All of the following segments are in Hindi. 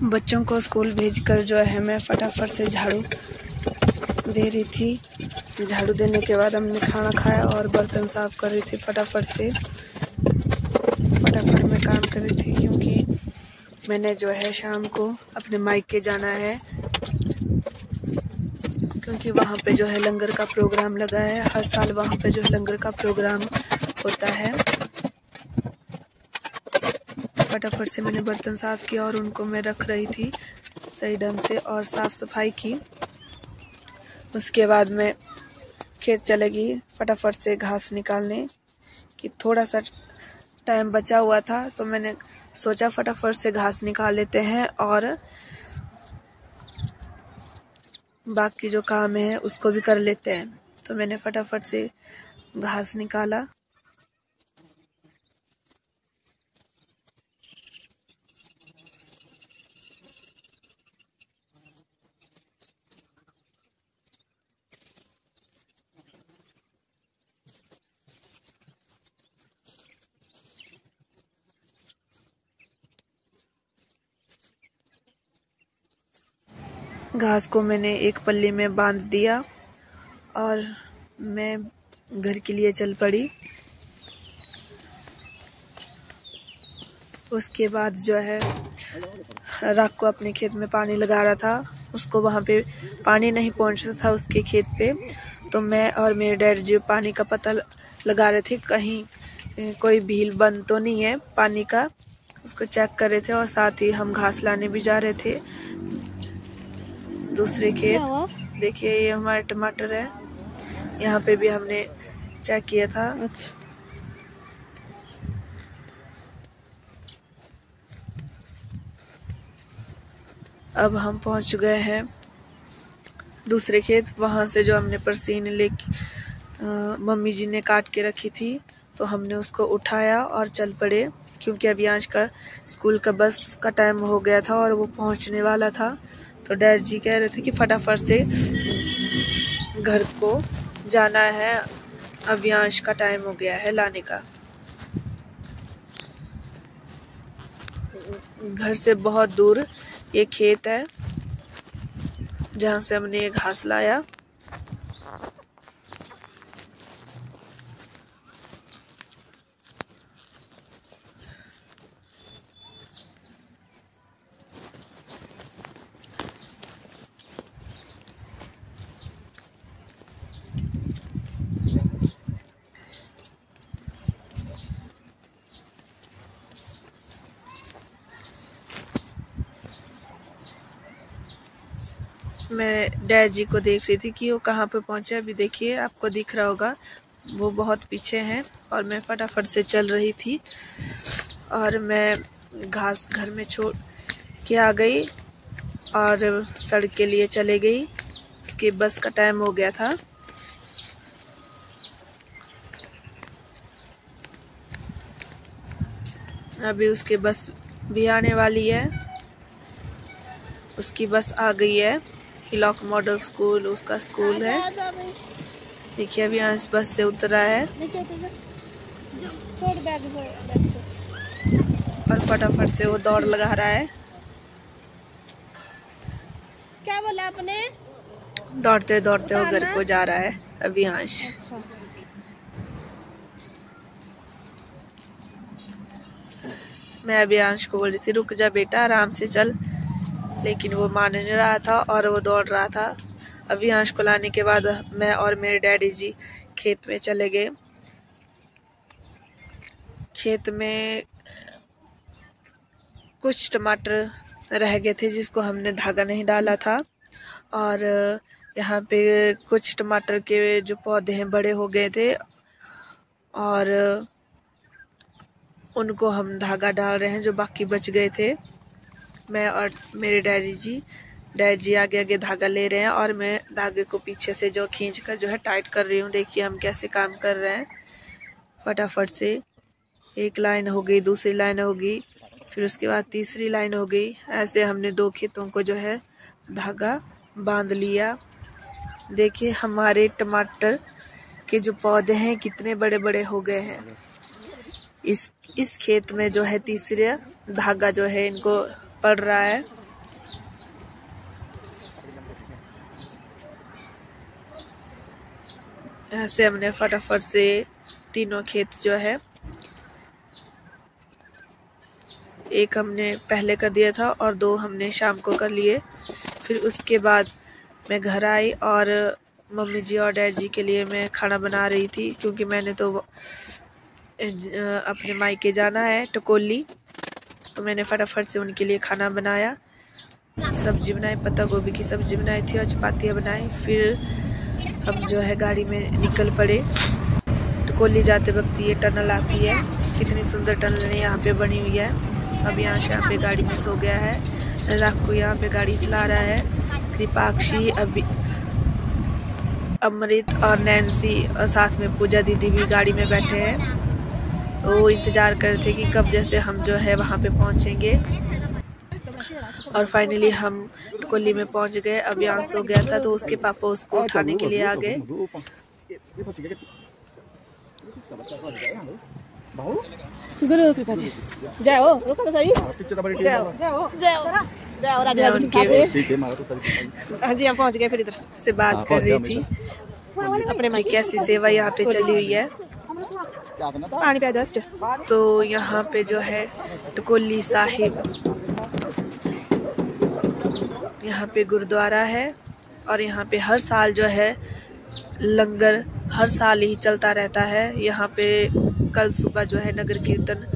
बच्चों को स्कूल भेजकर जो है मैं फटाफट से झाड़ू दे रही थी। झाड़ू देने के बाद हमने खाना खाया और बर्तन साफ कर रही थी। फटाफट में काम कर रही थी क्योंकि मैंने जो है शाम को अपने मायके जाना है, क्योंकि वहाँ पे जो है लंगर का प्रोग्राम लगा है। हर साल वहाँ पे जो है लंगर का प्रोग्राम होता है। फटाफट से मैंने बर्तन साफ किया और उनको मैं रख रही थी सही ढंग से और साफ सफाई की। उसके बाद मैं खेत चलेगी फटाफट से घास निकालने की। थोड़ा सा टाइम बचा हुआ था तो मैंने सोचा फटाफट से घास निकाल लेते हैं और बाकी जो काम है उसको भी कर लेते हैं। तो मैंने फटाफट से घास निकाला। घास को मैंने एक पल्ली में बांध दिया और मैं घर के लिए चल पड़ी। उसके बाद जो है रात को अपने खेत में पानी लगा रहा था, उसको वहाँ पे पानी नहीं पहुँच रहा था उसके खेत पे। तो मैं और मेरे डैड जी पानी का पता लगा रहे थे, कहीं कोई भील बंद तो नहीं है पानी का, उसको चेक कर रहे थे। और साथ ही हम घास लाने भी जा रहे थे दूसरे खेत। देखिए ये हमारे टमाटर है, यहाँ पे भी हमने चेक किया था। अच्छा। अब हम पहुंच गए हैं दूसरे खेत। वहां से जो हमने परसीन मम्मी जी ने काट के रखी थी तो हमने उसको उठाया और चल पड़े, क्योंकि अभियांश का स्कूल का बस का टाइम हो गया था और वो पहुंचने वाला था। तो डैड जी कह रहे थे कि फटाफट से घर को जाना है, अभियांश का टाइम हो गया है लाने का। घर से बहुत दूर ये खेत है जहाँ से हमने ये घास लाया। मैं डैड जी को देख रही थी कि वो कहाँ पे पहुंचे। अभी देखिए आपको दिख रहा होगा वो बहुत पीछे हैं और मैं फटाफट से चल रही थी और मैं घास घर में छोड़ के आ गई और सड़क के लिए चले गई। उसके बस का टाइम हो गया था। अभी उसके बस भी आने वाली है। उसकी बस आ गई है। हिलॉक मॉडल स्कूल उसका स्कूल है। देखिए अभी यहाँ इस बस से उतरा है और फटाफट से वो दौड़ लगा रहा है। क्या बोला आपने? दौड़ते दौड़ते वो घर को जा रहा है अभियांश। अच्छा। मैं अभियांश को बोल रही थी रुक जा बेटा आराम से चल, लेकिन वो मान नहीं रहा था और वो दौड़ रहा था। अभियांश को लाने के बाद मैं और मेरे डैडी जी खेत में चले गए। खेत में कुछ टमाटर रह गए थे जिसको हमने धागा नहीं डाला था और यहाँ पे कुछ टमाटर के जो पौधे हैं बड़े हो गए थे और उनको हम धागा डाल रहे हैं जो बाकी बच गए थे। मैं और मेरे डैड जी आगे आगे धागा ले रहे हैं और मैं धागे को पीछे से जो खींच कर जो है टाइट कर रही हूँ। देखिए हम कैसे काम कर रहे हैं। फटाफट से एक लाइन हो गई, दूसरी लाइन हो गई, फिर उसके बाद तीसरी लाइन हो गई। ऐसे हमने 2 खेतों को जो है धागा बांध लिया। देखिए हमारे टमाटर के जो पौधे हैं कितने बड़े बड़े हो गए हैं। इस खेत में जो है तीसरा धागा जो है इनको पड़ रहा है। यहाँ से हमने फटाफट से तीनों खेत जो है, एक हमने पहले कर दिया था और 2 हमने शाम को कर लिए। फिर उसके बाद मैं घर आई और मम्मी जी और डैड जी के लिए मैं खाना बना रही थी, क्योंकि मैंने तो अपने मायके जाना है टकोली, तो मैंने फटाफट से उनके लिए खाना बनाया। सब्जी बनाई, पत्ता गोभी की सब्जी बनाई थी और चपातियाँ बनाई। फिर हम जो है गाड़ी में निकल पड़े। टकोली जाते वक्त ये टनल आती है, कितनी सुंदर टनल यहाँ पे बनी हुई है। अब यहाँ पे गाड़ी में सो गया है। राकू यहाँ पे गाड़ी चला रहा है। कृपाक्षी, अभी अमृत और नैन्सी और साथ में पूजा दीदी भी गाड़ी में बैठे हैं। तो वो इंतज़ार कर रहे थे कि कब जैसे हम जो है वहाँ पे पहुँचेंगे। और फाइनली हम टकोली में पहुँच गए। अब यहाँ सो गया था तो उसके पापा उसको उठाने के लिए आ गए। गुरु कृपा जी, जाओ, रुको तो सही, जाओ जाओ जाओ राजा हाँ जी, हम पहुँच गए। फिर इधर से बात कर रही थी अपने माँ की कैसी सेवा यहाँ पे चली हुई है। पानी पिया जस्ट। तो यहाँ पे जो है टकोली साहिब, यहाँ पे गुरुद्वारा है और यहाँ पे हर साल जो है लंगर हर साल ही चलता रहता है। यहाँ पे कल सुबह जो है नगर कीर्तन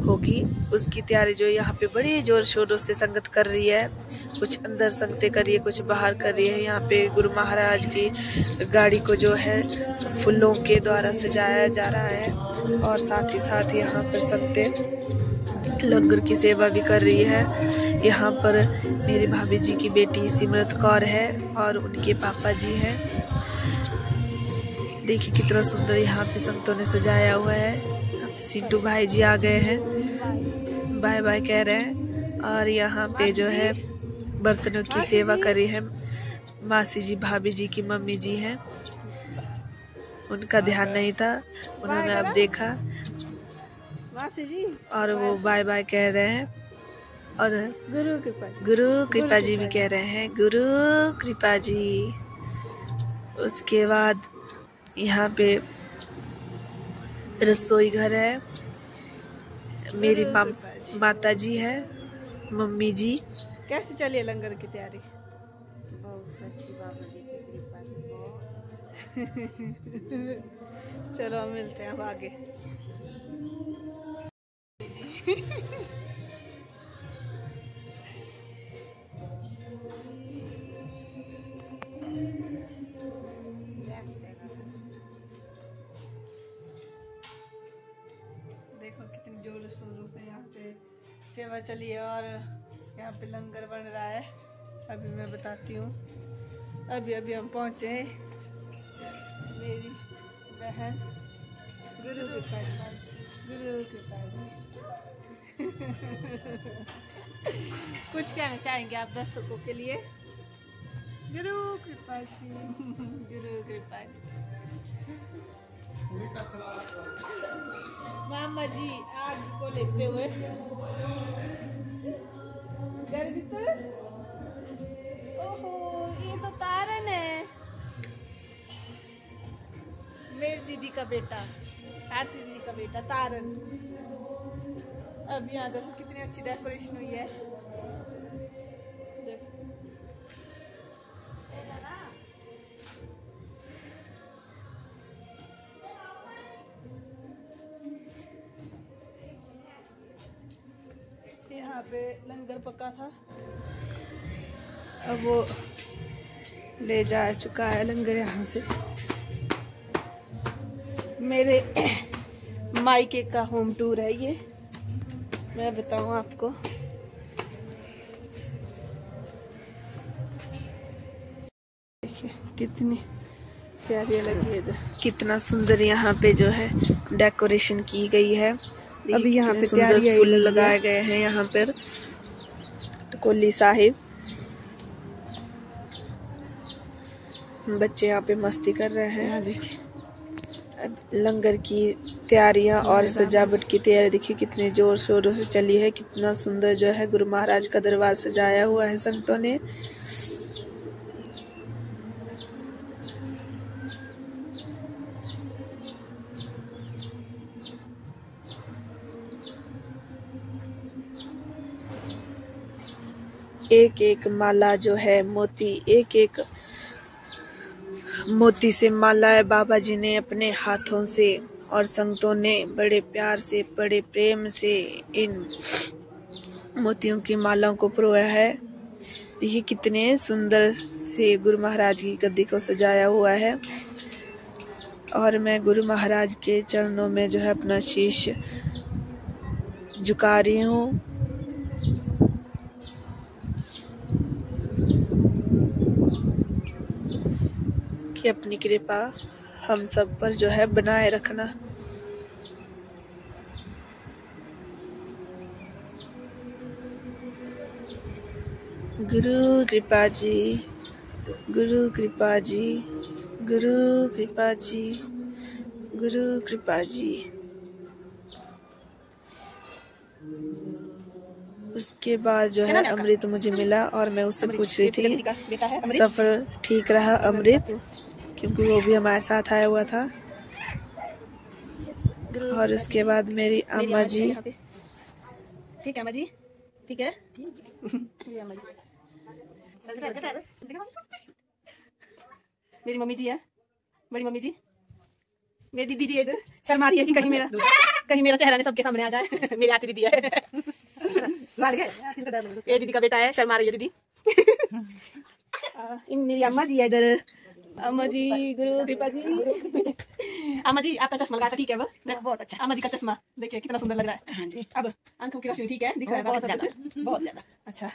होगी, उसकी तैयारी जो यहाँ पे बड़ी जोर शोरों से संगत कर रही है। कुछ अंदर संगतें कर रही है, कुछ बाहर कर रही है। यहाँ पे गुरु महाराज की गाड़ी को जो है फूलों के द्वारा सजाया जा रहा है और साथ ही साथ यहाँ पर संगतें लंगर की सेवा भी कर रही है। यहाँ पर मेरी भाभी जी की बेटी सिमरत कौर है और उनके पापा जी हैं। देखिए कितना सुंदर यहाँ पे संतों ने सजाया हुआ है। सिंटू भाई जी आ गए हैं, बाय बाय कह रहे हैं। और यहाँ पे जो है बर्तनों की सेवा कर रही है मासी जी, भाभी जी की मम्मी जी हैं। उनका ध्यान नहीं था, उन्होंने अब देखा और वो बाय बाय कह रहे हैं। और गुरु कृपा जी भी कह रहे हैं, गुरु कृपा जी। उसके बाद यहाँ पे रसोई घर है, मेरी माता जी है, मम्मी जी। कैसे चलिए लंगर की तैयारी? बहुत अच्छी, बाबा जी की कृपा से बहुत अच्छी। चलो हम मिलते हैं अब आगे। देखो कितनी जोर शोरों से यहाँ पे सेवा चली है और यहाँ पे लंगर बन रहा है। अभी मैं बताती हूँ। अभी हम पहुँचे, मेरी बहन गुरु कृपा कुछ कहना चाहेंगे आप दर्शकों के लिए? गुरु कृपा जी, गुरु कृपा जी। मामा जी आग को लेते हुए गर्वित। ओहो, ये तो तारन है, मेरी दीदी का बेटा, आरती दीदी का बेटा तारन। अब यहाँ देखो कितनी अच्छी डेकोरेशन हुई है। देखो यहाँ पे लंगर पका था, अब वो ले जा चुका है लंगर यहाँ से। मेरे मायके का होम टूर है ये, मैं बताऊँ आपको। देखिए कितनी प्यारी लगी है, कितना सुंदर यहाँ पे जो है डेकोरेशन की गई है। अभी यहाँ पे सुंदर फूल लगाए गए हैं यहाँ पर। टकोली साहिब बच्चे यहाँ पे मस्ती कर रहे हैं। देखिए लंगर की तैयारियां और सजावट की तैयारी देखिए कितने जोर शोरों से चली है। कितना सुंदर जो है गुरु महाराज का दरबार सजाया हुआ है संतों ने। एक एक माला जो है मोती, एक एक मोती से मालाएं बाबा जी ने अपने हाथों से और संतों ने बड़े प्यार से, बड़े प्रेम से इन मोतियों की मालाओं को परोया है। देखिए कितने सुंदर से गुरु महाराज की गद्दी को सजाया हुआ है। और मैं गुरु महाराज के चरणों में जो है अपना शीश झुका रही हूँ। कि अपनी कृपा हम सब पर जो है बनाए रखना। गुरु कृपा जी, गुरु कृपा जी, गुरु कृपा जी, गुरु कृपा जी। उसके बाद जो है अमृत मुझे मिला और मैं उससे पूछ रही थी सफर ठीक रहा अमृत, क्योंकि वो भी हमारे साथ आया हुआ था। और उसके बाद मेरी अम्मा जी, ठीक है अम्मा जी, ठीक है मेरी मम्मी जी है, बड़ी मम्मी जी, मेरी दीदी जी इधर शर्मा रही है कि कहीं मेरा चेहरा नहीं सबके सामने आ जाए। मेरी आती दीदी है, ये दीदी का बेटा है, शर्मा रही है दीदी। मेरी अम्मा जी है इधर, अम्मा जी, गुरु कृपा जी। अम्मा जी आपका चश्मा लगाया था, ठीक है वो बहुत अच्छा। अम्मा जी का चश्मा देखिए कितना सुंदर लग रहा है। हाँ जी, अब आंखों की रोशनी ठीक है, दिख रहा है बहुत ज्यादा। अच्छा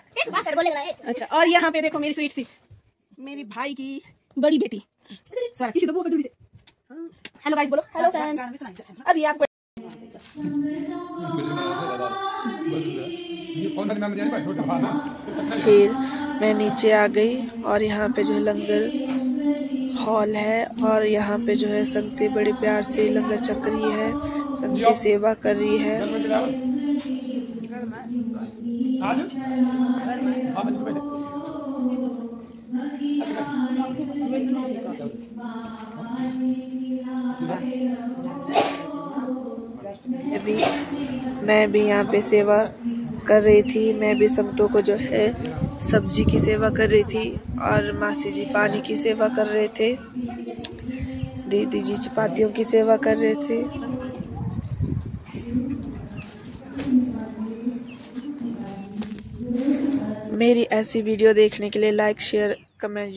अच्छा। और यहाँ पे देखो मेरी स्वीट सी, मेरी भाई की बड़ी बेटी किसी तो जल्दी से हेलो गाइस बोलो, हेलो फ्रेंड्स। अभी आपको फिर मैं नीचे आ गई और यहाँ पे जो है लंगर हॉल है और यहाँ पे जो है संगते बड़े प्यार से लंगर चक रही है, संगते सेवा कर रही है। मैं भी यहाँ पे सेवा कर रही थी, मैं भी संतों को जो है सब्जी की सेवा कर रही थी और मासी जी पानी की सेवा कर रहे थे, दीदी जी चपातियों की सेवा कर रहे थे। मेरी ऐसी वीडियो देखने के लिए लाइक शेयर कमेंट